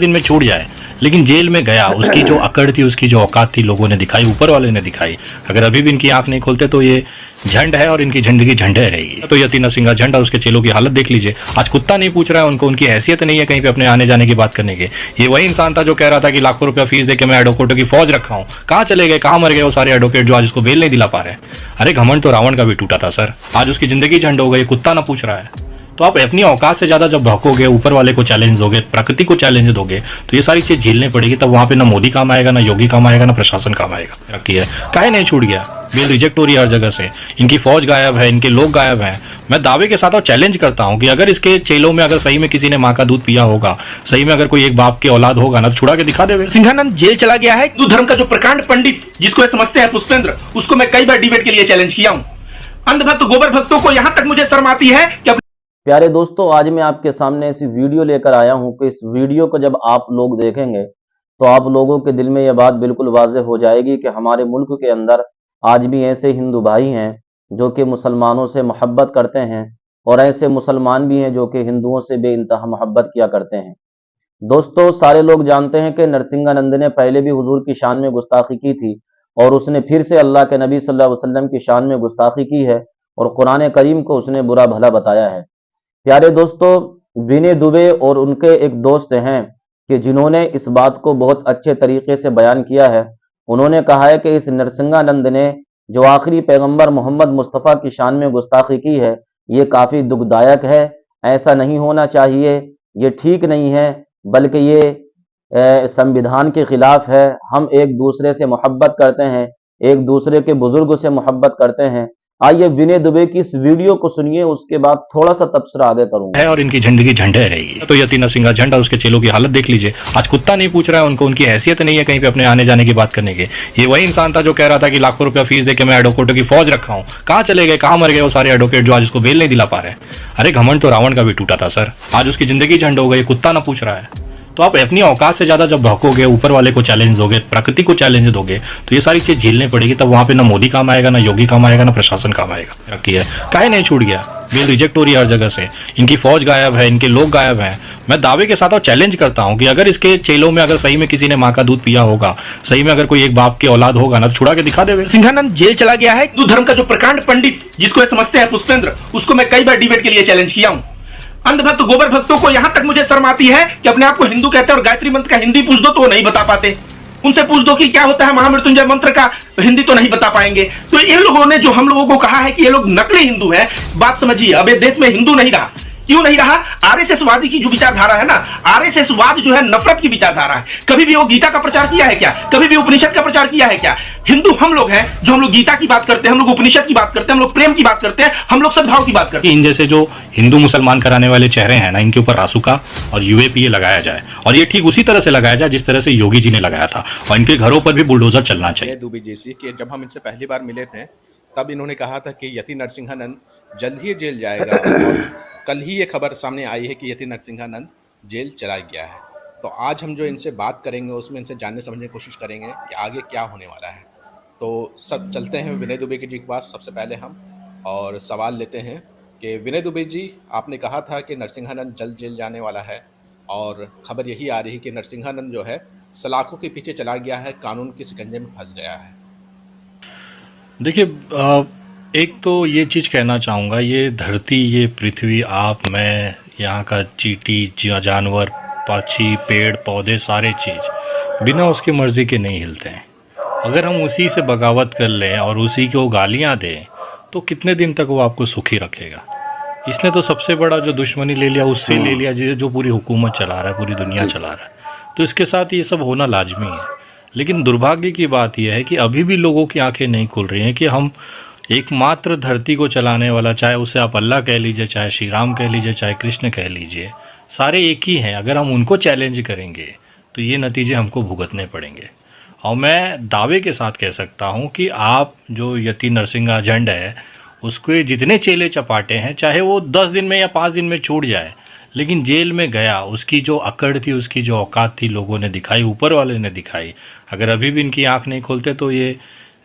दिन में छूट जाए, लेकिन जेल में गया, उसकी जो अकड़ थी, उसकी जो औकात थी, लोगों ने दिखाई, ऊपर वाले ने दिखाई। अगर अभी भी इनकी आंख नहीं खोलते तो ये झंड है और इनकी जिंदगी झंड है रहेगी। तो यति नरसिंहा झंड और उसके चेलों की हालत देख लीजिए। आज कुत्ता नहीं पूछ रहा है उनको, उनकी हैसियत नहीं है कहीं पे अपने आने जाने की बात करने के। ये वही इंसान था जो कह रहा था कि लाखों रुपया फीस देके मैं एडवोकेटों की फौज रखा हूँ। कहाँ चले गए, कहाँ मर गए वो सारे एडवोकेट जो आज उसको बेल नहीं दिला पा रहे। अरे घमंड तो रावण का भी टूटा था सर, आज उसकी जिंदगी झंड हो गई, कुत्ता ना पूछ रहा है। तो आप अपनी औकात से ज्यादा जब भौंकोगे, ऊपर वाले को चैलेंज दोगे, प्रकृति को चैलेंज दोगे, तो ये सारी चीज झेलनी पड़ेगी। तब वहां पे ना मोदी काम आएगा, ना योगी काम आएगा, ना प्रशासन काम आएगा। रखी है काहे नहीं छूट गया, बिल रिजेक्ट हो रही है हर जगह से, इनकी फौज गायब है, इनके लोग गायब हैं। मैं दावे के साथ और चैलेंज करता हूं कि अगर इसके चेलों में अगर सही में किसी ने माँ का दूध पिया होगा, सही में अगर कोई एक बाप के औलाद होगा ना, तो छुड़ा के दिखा देवे। सिंहानंद जेल चला गया है। हिंदू धर्म का जो प्रकांड पंडित जिसको ये समझते हैं पुष्पेंद्र, उसको मैं कई बार डिबेट के लिए चैलेंज किया हूं। अंधभक्त गोबर भक्तों को यहां तक मुझे शर्म आती है कि प्यारे दोस्तों, आज मैं आपके सामने ऐसी वीडियो लेकर आया हूं कि इस वीडियो को जब आप लोग देखेंगे तो आप लोगों के दिल में यह बात बिल्कुल वाज़ेह हो जाएगी कि हमारे मुल्क के अंदर आज भी ऐसे हिंदू भाई हैं जो कि मुसलमानों से मोहब्बत करते हैं और ऐसे मुसलमान भी हैं जो कि हिंदुओं से बेइंतहा मोहब्बत किया करते हैं। दोस्तों, सारे लोग जानते हैं कि नरसिंहानंद ने पहले भी हुजूर की शान में गुस्ताखी की थी और उसने फिर से अल्लाह के नबी सल्लल्लाहु अलैहि वसल्लम की शान में गुस्ताखी की है और कुरान करीम को उसने बुरा भला बताया है। प्यारे दोस्तों, विनय दुबे और उनके एक दोस्त हैं कि जिन्होंने इस बात को बहुत अच्छे तरीके से बयान किया है। उन्होंने कहा है कि इस नरसिंहानंद ने जो आखिरी पैगंबर मोहम्मद मुस्तफ़ा की शान में गुस्ताखी की है, ये काफ़ी दुखदायक है। ऐसा नहीं होना चाहिए, ये ठीक नहीं है, बल्कि ये संविधान के खिलाफ है। हम एक दूसरे से मोहब्बत करते हैं, एक दूसरे के बुजुर्ग से मोहब्बत करते हैं। आइए विनय दुबे की इस वीडियो को सुनिए, उसके बाद थोड़ा सा तबसरा आगे करूंगा। है और इनकी जिंदगी झंड है रहेगी। तो यति नरसिंहा झंड और उसके चेलों की हालत देख लीजिए। आज कुत्ता नहीं पूछ रहा है उनको, उनकी हैसियत नहीं है कहीं पे अपने आने जाने की बात करने के। ये वही इंसान था जो कह रहा था कि लाखों रुपया फीस देके मैं एडवोकेटों की फौज रखा हूँ। कहाँ चले गए, कहाँ मर गए वो सारे एडवोकेट जो आज उसको बेल नहीं दिला पा रहे। अरे घमंड तो रावण का भी टूटा था सर, आज उसकी जिंदगी झंड हो गई, कुत्ता ना पूछ रहा है। तो आप अपनी औकात से ज्यादा जब भौंकोगे, ऊपर वाले को चैलेंज दोगे, प्रकृति को चैलेंज दोगे, तो ये सारी चीज झेलनी पड़ेगी। तब वहां पे ना मोदी काम आएगा, ना योगी काम आएगा, ना प्रशासन काम आएगा। रखी है काहे नहीं छूट गया, बिल रिजेक्ट हो रही है हर जगह से, इनकी फौज गायब है, इनके लोग गायब हैं। मैं दावे के साथ और चैलेंज करता हूं कि अगर इसके चेलों में अगर सही में किसी ने माँ का दूध पिया होगा, सही में अगर कोई एक बाप के औलाद होगा ना, तो छुड़ा के दिखा देवे। सिंहानंद जेल चला गया है। हिंदू धर्म का जो प्रकांड पंडित जिसको ये समझते हैं पुष्पेंद्र, उसको मैं कई बार डिबेट के लिए चैलेंज किया हूं। अंधभक्त गोबर भक्तों को यहां तक मुझे शर्म आती है कि अपने आप को हिंदू कहते हैं और गायत्री मंत्र का हिंदी पूछ दो तो वो नहीं बता पाते। उनसे पूछ दो कि क्या होता है महामृत्युंजय मंत्र का, हिंदी तो नहीं बता पाएंगे। तो इन लोगों ने जो हम लोगों को कहा है कि ये लोग नकली हिंदू है, बात समझिए। अब ये देश में हिंदू नहीं रहा। क्यों नहीं रहा? आरएसएस वादी की जो विचारधारा है ना, आरएसएस वाद जो है नफरत की विचारधारा है। कभी भी वो गीता का प्रचार किया है क्या? कभी भी उपनिषद का प्रचार किया है क्या? हिंदू हम लोग हैं जो हम लोग गीता की बात करते हैं, हम लोग उपनिषद की बात करते हैं, हम लोग प्रेम की बात करते हैं, हम लोग सद्भाव की बात करते हैं। इन जैसे जो हिंदू मुसलमान कराने वाले चेहरे हैं ना, इनके ऊपर रासुका और यूएपीए लगाया जाए, और ये ठीक उसी तरह से लगाया जाए जिस तरह से योगी जी ने लगाया था, और इनके घरों पर भी बुलडोजर चलना चाहिए। दुबे जैसी कि जब हम इनसे पहली बार मिले थे तब इन्होंने कहा था कि यति नरसिंहानंद जल्द ही जेल जाएगा और कल ही ये खबर सामने आई है कि यति नरसिंहानंद जेल चला गया है। तो आज हम जो इनसे बात करेंगे उसमें इनसे जानने समझने की कोशिश करेंगे कि आगे क्या होने वाला है। तो सब चलते हैं विनय दुबे जी के पास सबसे पहले हम, और सवाल लेते हैं कि विनय दुबे जी, आपने कहा था कि नरसिंहानंद जल्द जेल जाने वाला है और ख़बर यही आ रही है कि नरसिंहानंद जो है सलाखों के पीछे चला गया है, कानून के शिकंजे में फंस गया है। देखिए, एक तो ये चीज़ कहना चाहूँगा, ये धरती, ये पृथ्वी, आप, मैं, यहाँ का चींटी, जानवर, पक्षी, पेड़ पौधे, सारे चीज़ बिना उसकी मर्ज़ी के नहीं हिलते हैं। अगर हम उसी से बगावत कर लें और उसी को गालियाँ दें तो कितने दिन तक वो आपको सुखी रखेगा। इसने तो सबसे बड़ा जो दुश्मनी ले लिया, उससे ले लिया जो पूरी हुकूमत चला रहा है, पूरी दुनिया चला रहा है। तो इसके साथ ये सब होना लाजमी है। लेकिन दुर्भाग्य की बात यह है कि अभी भी लोगों की आंखें नहीं खुल रही हैं कि हम एकमात्र धरती को चलाने वाला, चाहे उसे आप अल्लाह कह लीजिए, चाहे श्री राम कह लीजिए, चाहे कृष्ण कह लीजिए, सारे एक ही हैं। अगर हम उनको चैलेंज करेंगे तो ये नतीजे हमको भुगतने पड़ेंगे। और मैं दावे के साथ कह सकता हूँ कि आप जो यति नरसिंहा झंड है, उसके जितने चेले चपाटे हैं, चाहे वो 10 दिन में या 5 दिन में छूट जाए, लेकिन जेल में गया, उसकी जो अकड़ थी, उसकी जो औकात थी, लोगों ने दिखाई, ऊपर वाले ने दिखाई। अगर अभी भी इनकी आंख नहीं खोलते तो ये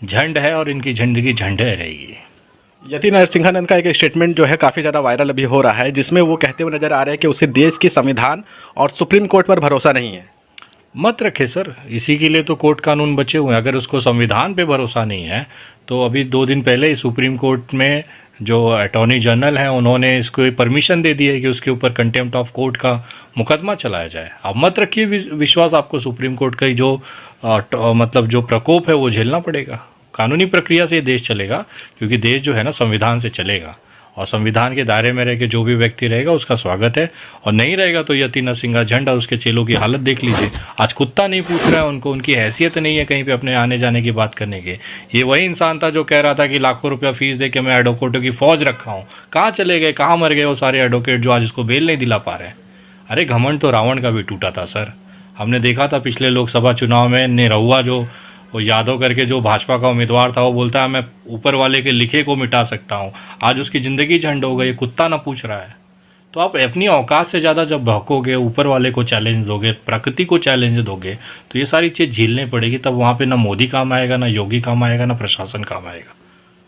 झंड है और इनकी जिंदगी झंड है रहेगी। यति नरसिंहानंद का एक स्टेटमेंट जो है काफ़ी ज़्यादा वायरल अभी हो रहा है, जिसमें वो कहते हुए नज़र आ रहे हैं कि उसे देश की संविधान और सुप्रीम कोर्ट पर भरोसा नहीं है। मत रखे सर, इसी के लिए तो कोर्ट कानून बचे हुए हैं। अगर उसको संविधान पे भरोसा नहीं है तो अभी 2 दिन पहले ही सुप्रीम कोर्ट में जो अटॉर्नी जनरल हैं उन्होंने इसको परमिशन दे दी है कि उसके ऊपर कंटेम्प्ट ऑफ कोर्ट का मुकदमा चलाया जाए। अब मत रखिए विश्वास, आपको सुप्रीम कोर्ट का ही जो मतलब जो प्रकोप है वो झेलना पड़ेगा। कानूनी प्रक्रिया से ये देश चलेगा, क्योंकि देश जो है ना संविधान से चलेगा, और संविधान के दायरे में रह के जो भी व्यक्ति रहेगा उसका स्वागत है, और नहीं रहेगा तो यति नरसिंहा झंड और उसके चेलों की हालत देख लीजिए। आज कुत्ता नहीं पूछ रहा है उनको, उनकी हैसियत नहीं है कहीं पे अपने आने जाने की बात करने के। ये वही इंसान था जो कह रहा था कि लाखों रुपया फीस दे के मैं एडवोकेटों की फौज रखा हूँ। कहाँ चले गए, कहाँ मर गए वो सारे एडवोकेट जो आज इसको बेल नहीं दिला पा रहे हैं। अरे घमंड तो रावण का भी टूटा था सर। हमने देखा था पिछले लोकसभा चुनाव में निरहुआ जो वो यादव करके जो भाजपा का उम्मीदवार था, वो बोलता है मैं ऊपर वाले के लिखे को मिटा सकता हूँ। आज उसकी ज़िंदगी झंड हो गई, कुत्ता ना पूछ रहा है। तो आप अपनी औकात से ज़्यादा जब भौंकोगे, ऊपर वाले को चैलेंज दोगे, प्रकृति को चैलेंज दोगे, तो ये सारी चीज़ झेलनी पड़ेगी। तब वहाँ पे ना मोदी काम आएगा, ना योगी काम आएगा, ना प्रशासन काम आएगा।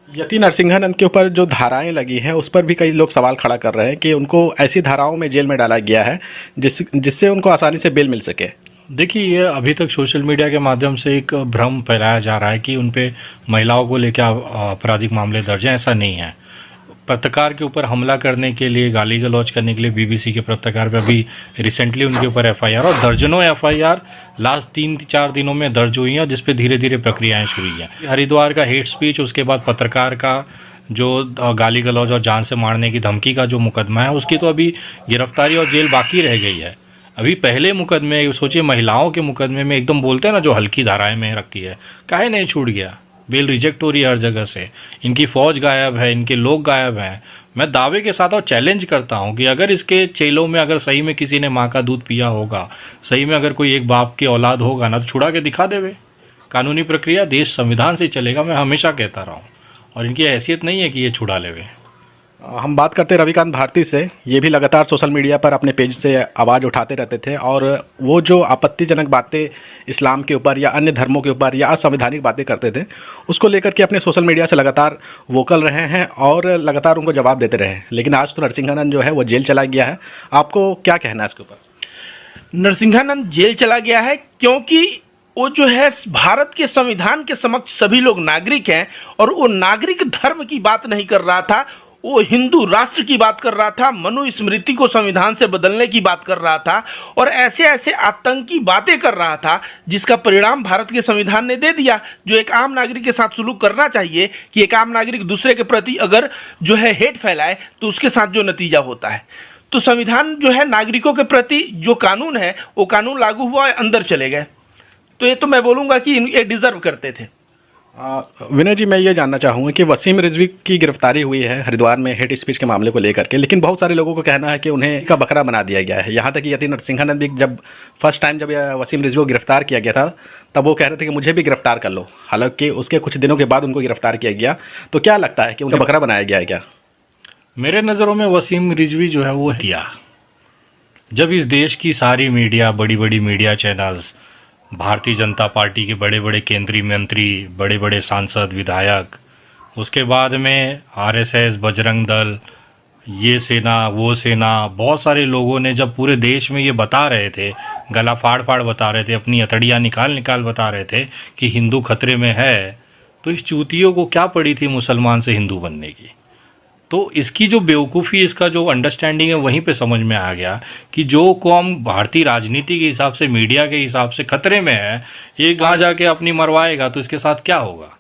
यति नरसिंहानंद के ऊपर जो धाराएं लगी हैं उस पर भी कई लोग सवाल खड़ा कर रहे हैं कि उनको ऐसी धाराओं में जेल में डाला गया है जिससे उनको आसानी से बेल मिल सके। देखिए, ये अभी तक सोशल मीडिया के माध्यम से एक भ्रम फैलाया जा रहा है कि उन पे महिलाओं को लेकर आपराधिक मामले दर्ज हैं। ऐसा नहीं है। पत्रकार के ऊपर हमला करने के लिए, गाली गलौज करने के लिए बीबीसी के पत्रकार पे अभी रिसेंटली उनके ऊपर एफआईआर और दर्जनों एफआईआर लास्ट 3-4 दिनों में दर्ज हुई हैं, जिस पे धीरे धीरे प्रक्रियाएँ शुरू हुई हैं। हरिद्वार का हेट स्पीच, उसके बाद पत्रकार का जो गाली गलौज और जान से मारने की धमकी का जो मुकदमा है, उसकी तो अभी गिरफ्तारी और जेल बाकी रह गई है। अभी पहले मुकदमे, सोचिए महिलाओं के मुकदमे में एकदम बोलते हैं ना जो हल्की धाराएं में रखी है, काहे नहीं छूट गया। बेल रिजेक्ट हो रही है हर जगह से, इनकी फ़ौज गायब है, इनके लोग गायब हैं। मैं दावे के साथ और चैलेंज करता हूं कि अगर इसके चेलों में अगर सही में किसी ने माँ का दूध पिया होगा, सही में अगर कोई एक बाप की औलाद होगा ना, तो छुड़ा के दिखा देवे। कानूनी प्रक्रिया देश संविधान से चलेगा, मैं हमेशा कहता रहा हूँ, और इनकी हैसियत नहीं है कि ये छुड़ा लेवे। हम बात करते हैं रविकांत भारती से। ये भी लगातार सोशल मीडिया पर अपने पेज से आवाज़ उठाते रहते थे, और वो जो आपत्तिजनक बातें इस्लाम के ऊपर या अन्य धर्मों के ऊपर या असंवैधानिक बातें करते थे, उसको लेकर के अपने सोशल मीडिया से लगातार वोकल रहे हैं और लगातार उनको जवाब देते रहे हैं। लेकिन आज तो नरसिंहानंद जो है वो जेल चला गया है। आपको क्या कहना है इसके ऊपर? नरसिंहानंद जेल चला गया है क्योंकि वो जो है भारत के संविधान के समक्ष सभी लोग नागरिक हैं, और वो नागरिक धर्म की बात नहीं कर रहा था, वो हिंदू राष्ट्र की बात कर रहा था, मनुस्मृति को संविधान से बदलने की बात कर रहा था, और ऐसे ऐसे आतंकी बातें कर रहा था जिसका परिणाम भारत के संविधान ने दे दिया। जो एक आम नागरिक के साथ सुलूक करना चाहिए कि एक आम नागरिक दूसरे के प्रति अगर जो है हेट फैलाए तो उसके साथ जो नतीजा होता है, तो संविधान जो है नागरिकों के प्रति जो कानून है वो कानून लागू हुआ, अंदर चले गए। तो ये तो मैं बोलूँगा कि ये डिज़र्व करते थे। विनय जी, मैं ये जानना चाहूँगा कि वसीम रिजवी की गिरफ्तारी हुई है हरिद्वार में हेट स्पीच के मामले को लेकर के, लेकिन बहुत सारे लोगों को कहना है कि उन्हें का बकरा बना दिया गया है। यहाँ तक कि यति नरसिंहानंद भी जब फर्स्ट टाइम जब वसीम रिजवी को गिरफ्तार किया गया था, तब वो कह रहे थे कि मुझे भी गिरफ्तार कर लो। हालांकि उसके कुछ दिनों के बाद उनको गिरफ्तार किया गया। तो क्या लगता है कि उनका बकरा बनाया गया है क्या? मेरे नज़रों में वसीम रिजवी जो है वो दिया, जब इस देश की सारी मीडिया, बड़ी बड़ी media channels, Bharatiya Janata party के बड़े बड़े केंद्रीय मंत्री, बड़े बड़े सांसद, विधायक, उसके बाद में आरएसएस, बजरंग दल, ये सेना, वो सेना, बहुत सारे लोगों ने जब पूरे देश में ये बता रहे थे, गला फाड़ फाड़ बता रहे थे, अपनी हथेलियाँ निकाल निकाल बता रहे थे कि हिंदू खतरे में है, तो इस चूतियों को क्या पड़ी थी मुसलमान से हिंदू बनने की। तो इसकी जो बेवकूफ़ी, इसका जो अंडरस्टैंडिंग है, वहीं पे समझ में आ गया कि जो कौम भारतीय राजनीति के हिसाब से, मीडिया के हिसाब से खतरे में है, ये कहाँ जाके अपनी मरवाएगा तो इसके साथ क्या होगा।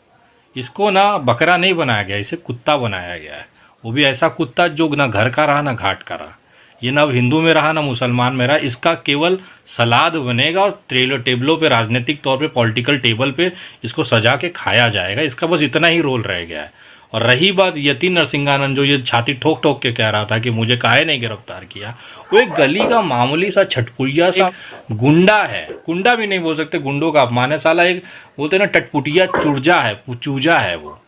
इसको ना बकरा नहीं बनाया गया, इसे कुत्ता बनाया गया है। वो भी ऐसा कुत्ता जो ना घर का रहा ना घाट का रहा, ये ना हिंदू में रहा ना मुसलमान में रहा। इसका केवल सलाद बनेगा और टेबलों पे, राजनीतिक तौर पे, पॉलिटिकल टेबल पे इसको सजा के खाया जाएगा। इसका बस इतना ही रोल रह गया है। और रही बात यति नरसिंहानंद, जो ये छाती ठोक ठोक के कह रहा था कि मुझे काहे नहीं गिरफ्तार किया, वो एक गली का मामूली सा छटपुटिया सा गुंडा है। गुंडा भी नहीं बोल सकते, गुंडों का अपमान है साला। एक बोलते ना टटपुटिया चूजा है वो।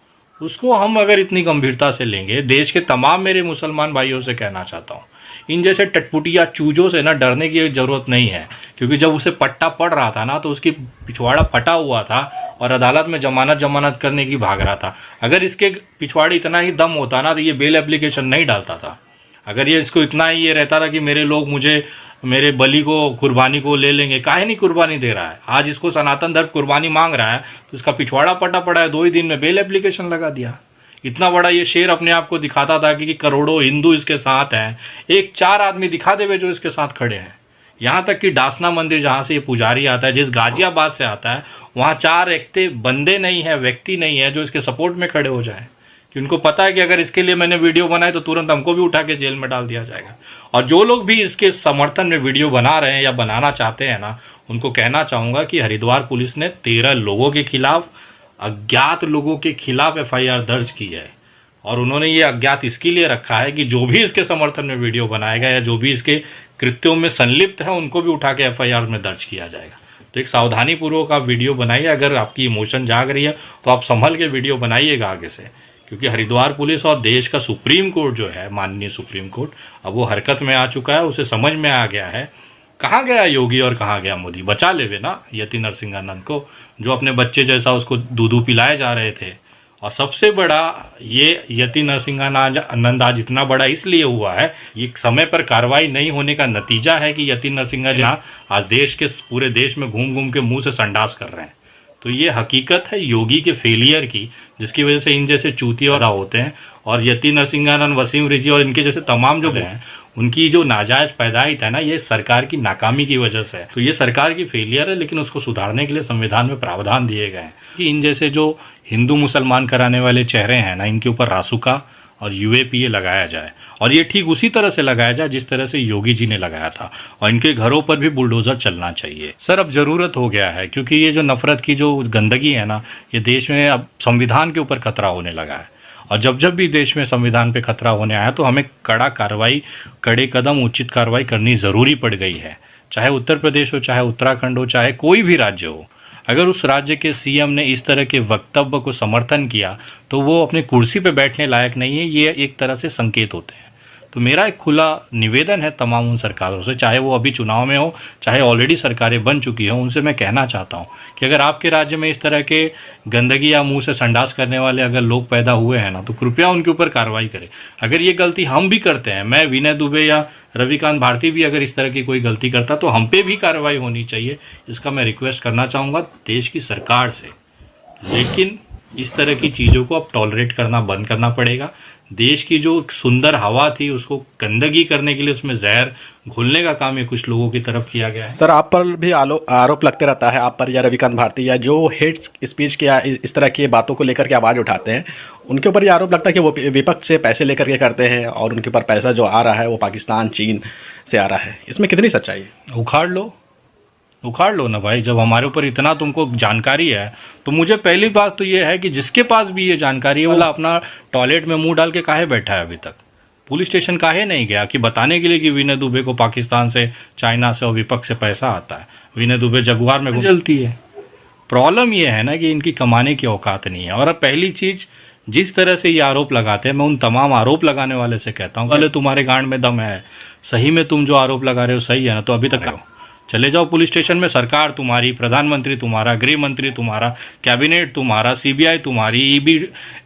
उसको हम अगर इतनी गंभीरता से लेंगे, देश के तमाम मेरे मुसलमान भाइयों से कहना चाहता हूँ, इन जैसे टटपुटिया चूजों से ना डरने की ज़रूरत नहीं है। क्योंकि जब उसे पट्टा पड़ रहा था ना, तो उसकी पिछवाड़ा फटा हुआ था और अदालत में जमानत करने की भाग रहा था। अगर इसके पिछवाड़े इतना ही दम होता ना तो ये बेल एप्लीकेशन नहीं डालता था। अगर ये इसको इतना ही ये रहता था कि मेरे लोग मुझे मेरे बलि को कुर्बानी को ले लेंगे, काहे नहीं कुर्बानी दे रहा है। आज इसको सनातन धर्म कुर्बानी मांग रहा है तो इसका पिछवाड़ा पटा पड़ा है, 2 ही दिन में बेल एप्लीकेशन लगा दिया। इतना बड़ा ये शेर अपने आप को दिखाता था कि करोड़ों हिंदू इसके साथ हैं, एक 4 आदमी दिखा देवे जो इसके साथ खड़े हैं। यहाँ तक कि डासना मंदिर जहाँ से ये पुजारी आता है, जिस गाजियाबाद से आता है, वहाँ 4 एकते बंदे नहीं है, व्यक्ति नहीं है जो इसके सपोर्ट में खड़े हो जाए, कि उनको पता है कि अगर इसके लिए मैंने वीडियो बनाई तो तुरंत हमको भी उठा के जेल में डाल दिया जाएगा। और जो लोग भी इसके समर्थन में वीडियो बना रहे हैं या बनाना चाहते हैं ना, उनको कहना चाहूँगा कि हरिद्वार पुलिस ने 13 लोगों के खिलाफ, अज्ञात लोगों के खिलाफ FIR दर्ज की है। और उन्होंने ये अज्ञात इसके लिए रखा है कि जो भी इसके समर्थन में वीडियो बनाएगा या जो भी इसके कृत्यों में संलिप्त है उनको भी उठा के FIR में दर्ज किया जाएगा। तो एक सावधानी पूर्वक आप वीडियो बनाइए। अगर आपकी इमोशन जाग रही है तो आप संभल के वीडियो बनाइएगा आगे से, क्योंकि हरिद्वार पुलिस और देश का सुप्रीम कोर्ट जो है, माननीय सुप्रीम कोर्ट, अब वो हरकत में आ चुका है। उसे समझ में आ गया है कहाँ गया योगी और कहाँ गया मोदी। बचा लेवे ना यति नरसिंहानंद को, जो अपने बच्चे जैसा उसको दूध पिलाए जा रहे थे। और सबसे बड़ा ये यति नरसिंहानंद आज इतना बड़ा इसलिए हुआ है, ये समय पर कार्रवाई नहीं होने का नतीजा है कि यति नरसिंहा आज देश के पूरे देश में घूम घूम के मुंह से संडास कर रहे हैं। तो ये हकीकत है योगी के फेलियर की, जिसकी वजह से इन जैसे चूतिया होते हैं। और यति नरसिंहानंद, वसीम रिजी और इनके जैसे तमाम जो हैं, उनकी जो नाजायज पैदाइश है ना, ये सरकार की नाकामी की वजह से है। तो ये सरकार की फेलियर है, लेकिन उसको सुधारने के लिए संविधान में प्रावधान दिए गए हैं कि इन जैसे जो हिंदू मुसलमान कराने वाले चेहरे हैं ना, इनके ऊपर रासुका और UAPA लगाया जाए। और ये ठीक उसी तरह से लगाया जाए जिस तरह से योगी जी ने लगाया था। और इनके घरों पर भी बुलडोज़र चलना चाहिए। सर अब ज़रूरत हो गया है, क्योंकि ये जो नफ़रत की जो गंदगी है ना, ये देश में अब संविधान के ऊपर खतरा होने लगा है। और जब भी देश में संविधान पे खतरा होने आया तो हमें कड़ा कार्रवाई, कड़े कदम, उचित कार्रवाई करनी ज़रूरी पड़ गई है। चाहे उत्तर प्रदेश हो, चाहे उत्तराखंड हो, चाहे कोई भी राज्य हो। अगर उस राज्य के CM ने इस तरह के वक्तव्य को समर्थन किया तो वो अपने कुर्सी पे बैठने लायक नहीं है। ये एक तरह से संकेत होते हैं। तो मेरा एक खुला निवेदन है तमाम उन सरकारों से, चाहे वो अभी चुनाव में हो, चाहे ऑलरेडी सरकारें बन चुकी हों, उनसे मैं कहना चाहता हूं कि अगर आपके राज्य में इस तरह के गंदगी या मुंह से संडास करने वाले अगर लोग पैदा हुए हैं ना, तो कृपया उनके ऊपर कार्रवाई करें। अगर ये गलती हम भी करते हैं, मैं, विनय दुबे या रविकांत भारती भी अगर इस तरह की कोई गलती करता तो हम पे भी कार्रवाई होनी चाहिए। इसका मैं रिक्वेस्ट करना चाहूँगा देश की सरकार से। लेकिन इस तरह की चीज़ों को अब टॉलरेट करना बंद करना पड़ेगा। देश की जो सुंदर हवा थी उसको गंदगी करने के लिए उसमें जहर घोलने का काम ये कुछ लोगों की तरफ किया गया है। सर आप पर भी आरोप लगते रहता है, आप पर या रविकांत भारती या जो हेट स्पीच के इस तरह की बातों को लेकर के आवाज़ उठाते हैं, उनके ऊपर ये आरोप लगता है कि वो विपक्ष से पैसे लेकर के करते हैं और उनके ऊपर पैसा जो आ रहा है वो पाकिस्तान, चीन से आ रहा है। इसमें कितनी सच्चाई है? उखाड़ लो ना भाई। जब हमारे ऊपर इतना तुमको जानकारी है तो मुझे पहली बात तो ये है कि जिसके पास भी ये जानकारी है वाला अपना टॉयलेट में मुंह डाल के काहे बैठा है अभी तक? पुलिस स्टेशन काहे नहीं गया कि बताने के लिए कि विनय दुबे को पाकिस्तान से, चाइना से और विपक्ष से पैसा आता है। विनय दुबे जगुआर में जलती है। प्रॉब्लम ये है ना कि इनकी कमाने की औकात नहीं है। और अब पहली चीज़, जिस तरह से ये आरोप लगाते हैं, मैं उन तमाम आरोप लगाने वाले से कहता हूँ, पहले तुम्हारे गांड में दम है, सही में तुम जो आरोप लगा रहे हो सही है ना, तो अभी तक चले जाओ पुलिस स्टेशन में। सरकार तुम्हारी, प्रधानमंत्री तुम्हारा, गृह मंत्री तुम्हारा, कैबिनेट तुम्हारा, CBI तुम्हारी,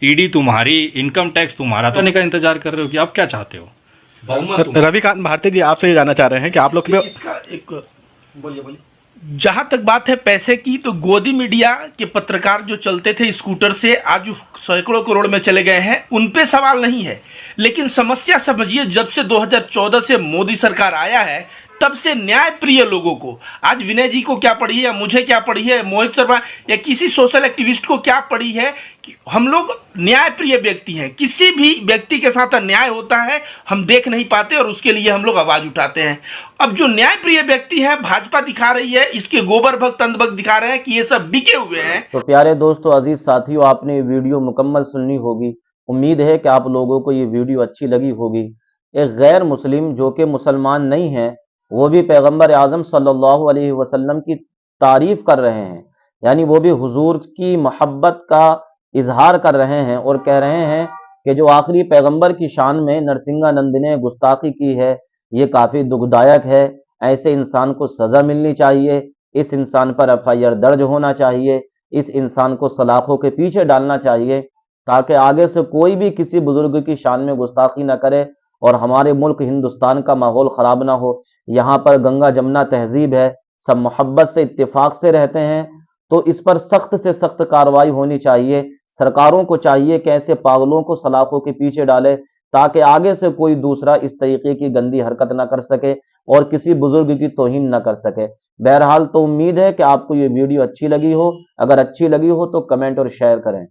ED तुम्हारी, इनकम टैक्स तुम्हारा, तो का इंतजार कर रहे हो कि आप क्या चाहते हो? रविकांत भारती जी आपसे ये जानना चाह रहे हैं कि आप लोग इसका एक बोलिए। जहां तक बात है पैसे की, तो गोदी मीडिया के पत्रकार जो चलते थे स्कूटर से, आज सैकड़ों करोड़ में चले गए हैं, उन पे सवाल नहीं है। लेकिन समस्या समझिए, जब से 2014 से मोदी सरकार आया है तब से न्याय प्रिय लोगों को, आज विनय जी को क्या पड़ी है या मुझे क्या पड़ी है, मोहित शर्मा या किसी सोशल एक्टिविस्ट को क्या पड़ी है, कि हम लोग न्याय प्रिय व्यक्ति हैं। किसी भी व्यक्ति के साथ अन्याय होता है हम देख नहीं पाते और उसके लिए हम लोग आवाज़ उठाते हैं। अब जो न्याय प्रिय व्यक्ति है, भाजपा दिखा रही है, इसके गोबर भक्त अंध भक्त दिखा रहे हैं कि ये सब बिके हुए हैं। तो प्यारे दोस्तों, अजीज साथियों, आपने वीडियो मुकम्मल सुननी होगी। उम्मीद है कि आप लोगों को ये वीडियो अच्छी लगी होगी। एक गैर मुस्लिम जो कि मुसलमान नहीं है, वो भी पैगंबर आज़म सल्लल्लाहु अलैहि वसल्लम की तारीफ कर रहे हैं, यानी वो भी हुजूर की मोहब्बत का इजहार कर रहे हैं और कह रहे हैं कि जो आखिरी पैगंबर की शान में नरसिंहानंद ने गुस्ताखी की है, ये काफ़ी दुखदायक है। ऐसे इंसान को सज़ा मिलनी चाहिए, इस इंसान पर FIR दर्ज होना चाहिए। इस इंसान को सलाखों के पीछे डालना चाहिए, ताकि आगे से कोई भी किसी बुजुर्ग की शान में गुस्ताखी ना करे और हमारे मुल्क हिंदुस्तान का माहौल खराब ना हो। यहाँ पर गंगा जमुना तहजीब है, सब मोहब्बत से इत्तेफाक से रहते हैं, तो इस पर सख्त से सख्त कार्रवाई होनी चाहिए। सरकारों को चाहिए कि ऐसे पागलों को सलाखों के पीछे डाले, ताकि आगे से कोई दूसरा इस तरीके की गंदी हरकत ना कर सके और किसी बुजुर्ग की तौहीन ना कर सके। बहरहाल तो उम्मीद है कि आपको ये वीडियो अच्छी लगी हो। अगर अच्छी लगी हो तो कमेंट और शेयर करें।